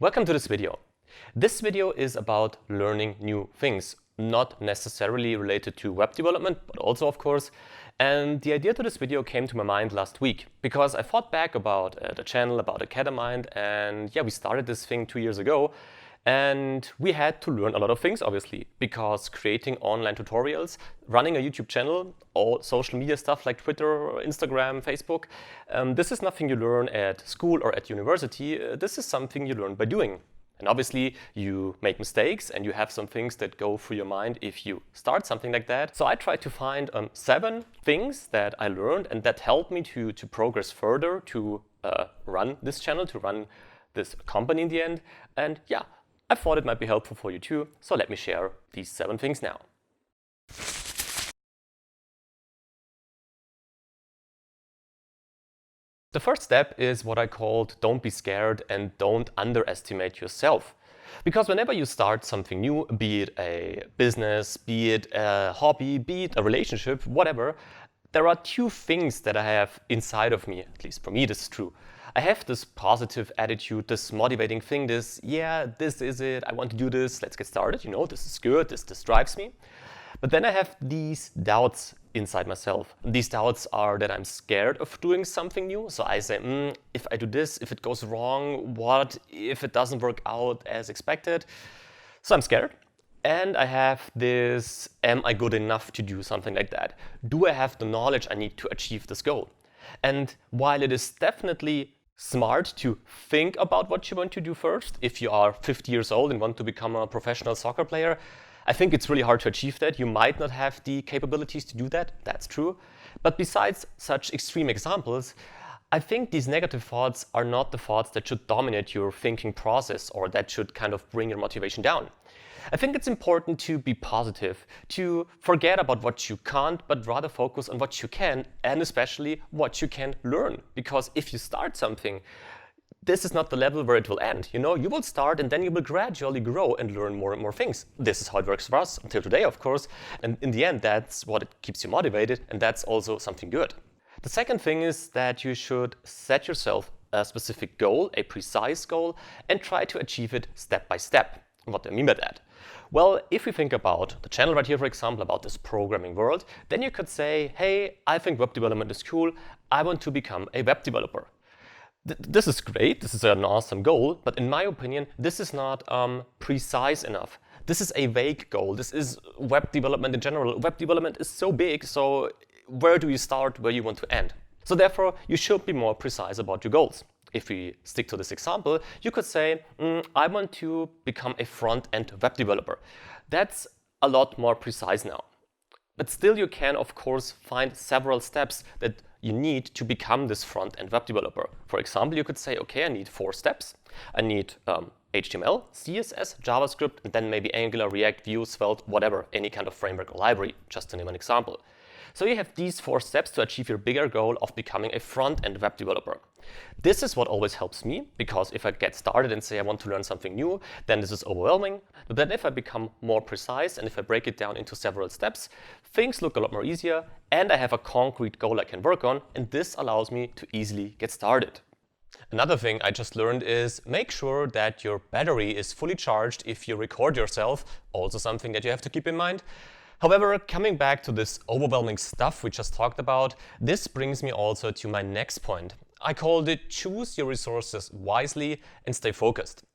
Welcome to this video. This video is about learning new things, not necessarily related to web development, but also of course. And the idea to this video came to my mind last week because I thought back about the channel, about Academind, and yeah, we started this thing 2 years ago. And we had to learn a lot of things, obviously, because creating online tutorials, running a YouTube channel, all social media stuff like Twitter, Instagram, Facebook, this is nothing you learn at school or at university. This is something you learn by doing. And obviously, you make mistakes and you have some things that go through your mind if you start something like that. So I tried to find 7 things that I learned and that helped me to progress further, to run this channel, to run this company in the end. And yeah, I thought it might be helpful for you too, so let me share these 7 things now. The first step is what I called don't be scared and don't underestimate yourself. Because whenever you start something new, be it a business, be it a hobby, be it a relationship, whatever, there are 2 things that I have inside of me, at least for me this is true. I have this positive attitude, this motivating thing, this is it, I want to do this, let's get started, this is good, this drives me. But then I have these doubts inside myself. These doubts are that I'm scared of doing something new. So I say, if I do this, if it goes wrong, what if it doesn't work out as expected? So I'm scared. And I have this, am I good enough to do something like that? Do I have the knowledge I need to achieve this goal? And while it is definitely smart to think about what you want to do first, if you are 50 years old and want to become a professional soccer player, I think it's really hard to achieve that. You might not have the capabilities to do that, that's true. But besides such extreme examples, I think these negative thoughts are not the thoughts that should dominate your thinking process or that should kind of bring your motivation down. I think it's important to be positive, to forget about what you can't, but rather focus on what you can and especially what you can learn. Because if you start something, this is not the level where it will end. You will start and then you will gradually grow and learn more and more things. This is how it works for us until today, of course. And in the end, that's what it keeps you motivated, and that's also something good. The second thing is that you should set yourself a specific goal, a precise goal, and try to achieve it step by step. What do I mean by that? Well, if we think about the channel right here, for example, about this programming world, then you could say, hey, I think web development is cool. I want to become a web developer. This is great. This is an awesome goal. But in my opinion, this is not precise enough. This is a vague goal. This is web development in general. Web development is so big. So where do you start, where you want to end? So therefore, you should be more precise about your goals. If we stick to this example, you could say, I want to become a front-end web developer. That's a lot more precise now. But still you can, of course, find several steps that you need to become this front-end web developer. For example, you could say, okay, I need 4 steps. I need HTML, CSS, JavaScript, and then maybe Angular, React, Vue, Svelte, whatever, any kind of framework or library, just to name an example. So you have these 4 steps to achieve your bigger goal of becoming a front-end web developer. This is what always helps me, because if I get started and say I want to learn something new, then this is overwhelming. But then if I become more precise and if I break it down into several steps, things look a lot more easier and I have a concrete goal I can work on, and this allows me to easily get started. Another thing I just learned is make sure that your battery is fully charged if you record yourself, also something that you have to keep in mind. However, coming back to this overwhelming stuff we just talked about, this brings me also to my next point. I called it choose your resources wisely and stay focused.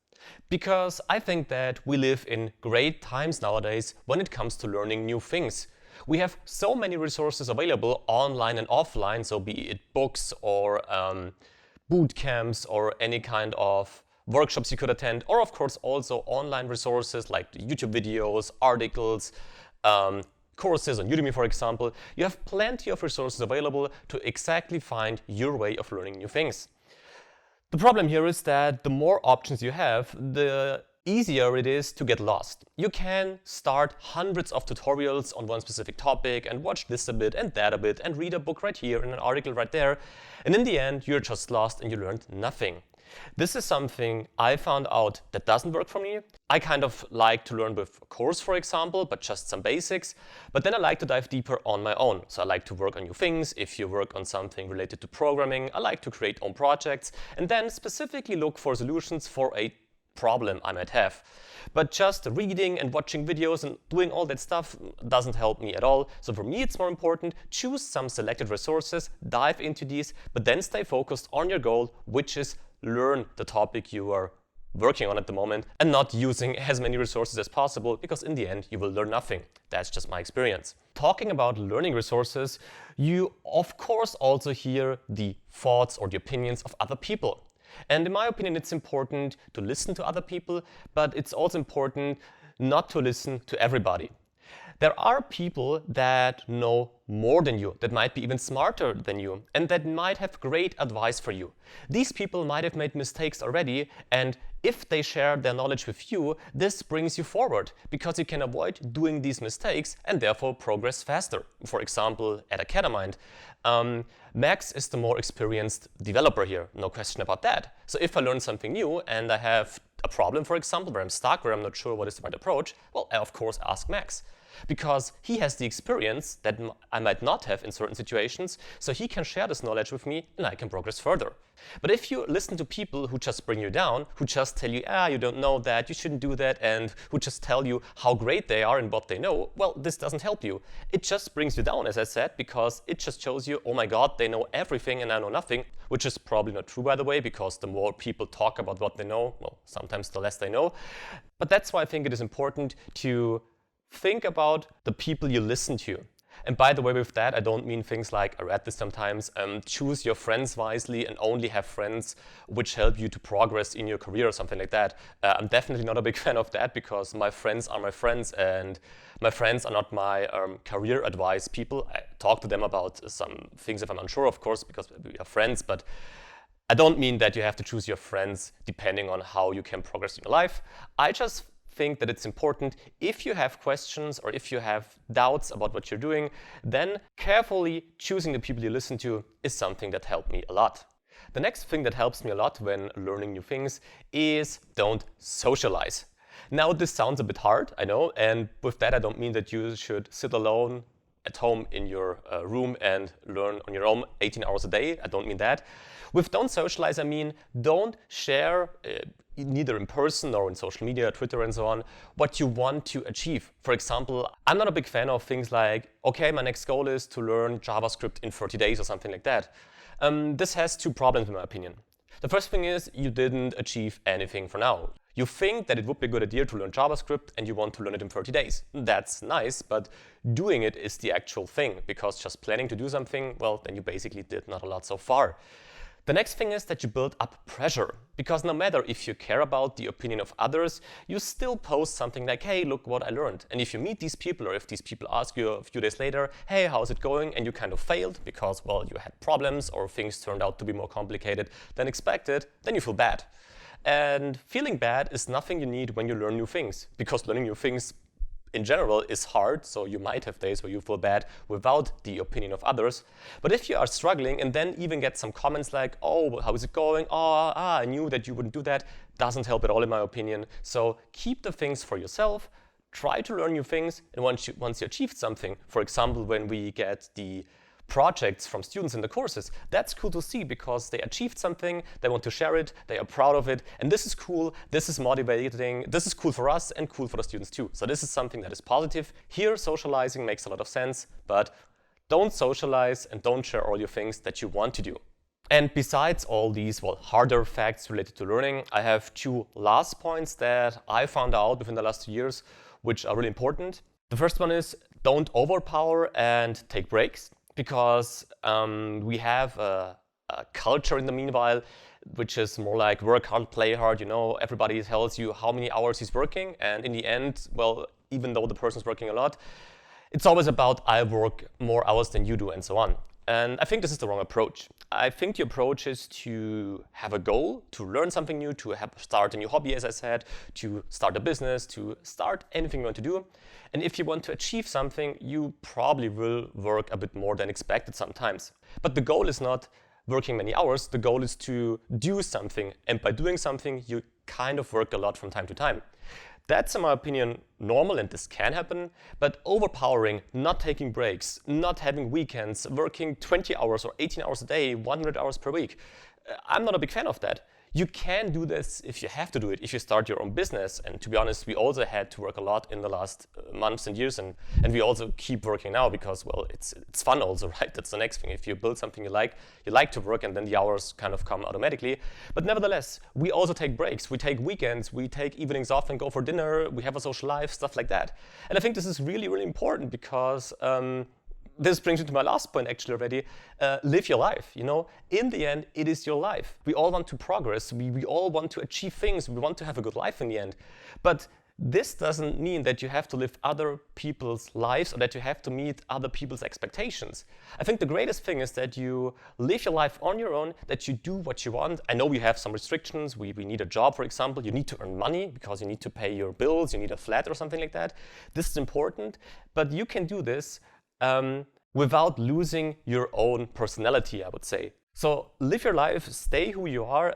Because I think that we live in great times nowadays when it comes to learning new things. We have so many resources available online and offline, so be it books or boot camps or any kind of workshops you could attend, or of course also online resources like YouTube videos, articles, courses on Udemy, for example. You have plenty of resources available to exactly find your way of learning new things. The problem here is that the more options you have, the easier it is to get lost. You can start hundreds of tutorials on one specific topic and watch this a bit and that a bit and read a book right here and an article right there. And in the end, you're just lost and you learned nothing. This is something I found out that doesn't work for me. I kind of like to learn with a course, for example, but just some basics. But then I like to dive deeper on my own. So I like to work on new things. If you work on something related to programming, I like to create own projects and then specifically look for solutions for a problem I might have. But just reading and watching videos and doing all that stuff doesn't help me at all. So for me, it's more important, choose some selected resources, dive into these, but then stay focused on your goal, which is learn the topic you are working on at the moment and not using as many resources as possible, because in the end you will learn nothing. That's just my experience. Talking about learning resources, you of course also hear the thoughts or the opinions of other people. And in my opinion, it's important to listen to other people, but it's also important not to listen to everybody. There are people that know more than you, that might be even smarter than you, and that might have great advice for you. These people might have made mistakes already, and if they share their knowledge with you, this brings you forward, because you can avoid doing these mistakes and therefore progress faster. For example, at Academind, Max is the more experienced developer here, no question about that. So if I learn something new and I have a problem, for example, where I'm stuck, where I'm not sure what is the right approach, well, I of course ask Max, because he has the experience that I might not have in certain situations, so he can share this knowledge with me and I can progress further. But if you listen to people who just bring you down, who just tell you, you don't know that, you shouldn't do that, and who just tell you how great they are and what they know, well, this doesn't help you. It just brings you down, as I said, because it just shows you, oh my God, they know everything and I know nothing, which is probably not true, by the way, because the more people talk about what they know, well, sometimes the less they know. But that's why I think it is important to think about the people you listen to. And by the way, with that, I don't mean things like, I read this sometimes, choose your friends wisely and only have friends which help you to progress in your career or something like that. I'm definitely not a big fan of that, because my friends are my friends and my friends are not my career advice people. I talk to them about some things if I'm unsure, of course, because we are friends, but I don't mean that you have to choose your friends depending on how you can progress in your life. I just think that it's important, if you have questions or if you have doubts about what you're doing, then carefully choosing the people you listen to is something that helped me a lot. The next thing that helps me a lot when learning new things is don't socialize. Now, this sounds a bit hard, I know, and with that I don't mean that you should sit alone at home in your room and learn on your own 18 hours a day. I don't mean that. With don't socialize, I mean don't share neither in person or in social media, Twitter and so on, what you want to achieve. For example, I'm not a big fan of things like, okay, my next goal is to learn JavaScript in 30 days or something like that. This has two problems in my opinion. The first thing is you didn't achieve anything for now. You think that it would be a good idea to learn JavaScript and you want to learn it in 30 days. That's nice, but doing it is the actual thing, because just planning to do something, well, then you basically did not a lot so far. The next thing is that you build up pressure, because no matter if you care about the opinion of others, you still post something like, hey, look what I learned. And if you meet these people, or if these people ask you a few days later, hey, how's it going? And you kind of failed because, well, you had problems or things turned out to be more complicated than expected, then you feel bad. And feeling bad is nothing you need when you learn new things, because learning new things in general is hard, so you might have days where you feel bad without the opinion of others. But if you are struggling and then even get some comments like, oh, how is it going? Oh, I knew that you wouldn't do that, doesn't help at all in my opinion. So keep the things for yourself, try to learn new things, and once you achieved something, for example, when we get the projects from students in the courses, that's cool to see, because they achieved something, they want to share it, they are proud of it, and this is cool, this is motivating, this is cool for us and cool for the students too. So this is something that is positive. Here, socializing makes a lot of sense, but don't socialize and don't share all your things that you want to do. And besides all these, well, harder facts related to learning, I have two last points that I found out within the last 2 years, which are really important. The first one is don't overpower and take breaks. Because we have a culture in the meanwhile, which is more like work hard, play hard. You know, everybody tells you how many hours he's working, and in the end, well, even though the person's working a lot, it's always about I work more hours than you do and so on. And I think this is the wrong approach. I think the approach is to have a goal, to learn something new, to start a new hobby, as I said, to start a business, to start anything you want to do. And if you want to achieve something, you probably will work a bit more than expected sometimes. But the goal is not working many hours, the goal is to do something. And by doing something, you kind of work a lot from time to time. That's, in my opinion, normal, and this can happen, but overpowering, not taking breaks, not having weekends, working 20 hours or 18 hours a day, 100 hours per week, I'm not a big fan of that. You can do this if you have to do it, if you start your own business. And to be honest, we also had to work a lot in the last months and years, and we also keep working now because, well, it's fun also, right? That's the next thing. If you build something you like to work, and then the hours kind of come automatically. But nevertheless, we also take breaks. We take weekends, we take evenings off and go for dinner. We have a social life, stuff like that. And I think this is really, really important because this brings me to my last point actually already. Live your life, you know? In the end, it is your life. We all want to progress. We all want to achieve things. We want to have a good life in the end. But this doesn't mean that you have to live other people's lives or that you have to meet other people's expectations. I think the greatest thing is that you live your life on your own, that you do what you want. I know we have some restrictions. We need a job, for example. You need to earn money because you need to pay your bills. You need a flat or something like that. This is important, but you can do this without losing your own personality, I would say. So live your life, stay who you are,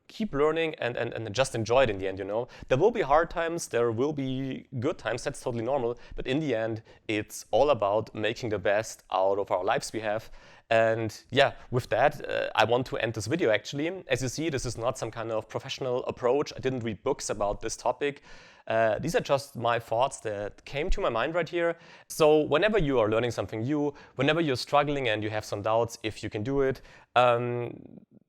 keep learning and just enjoy it in the end, you know. There will be hard times, there will be good times, that's totally normal. But in the end, it's all about making the best out of our lives we have. And yeah, with that, I want to end this video actually. As you see, this is not some kind of professional approach. I didn't read books about this topic. These are just my thoughts that came to my mind right here. So whenever you are learning something new, whenever you're struggling and you have some doubts if you can do it,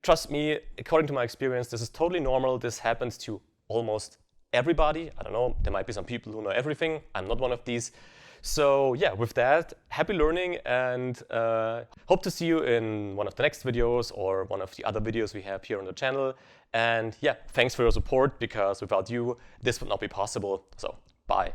trust me, according to my experience, this is totally normal. This happens to almost everybody. I don't know, there might be some people who know everything. I'm not one of these. So yeah, with that, happy learning, and hope to see you in one of the next videos or one of the other videos we have here on the channel. And yeah, thanks for your support, because without you, this would not be possible. So bye.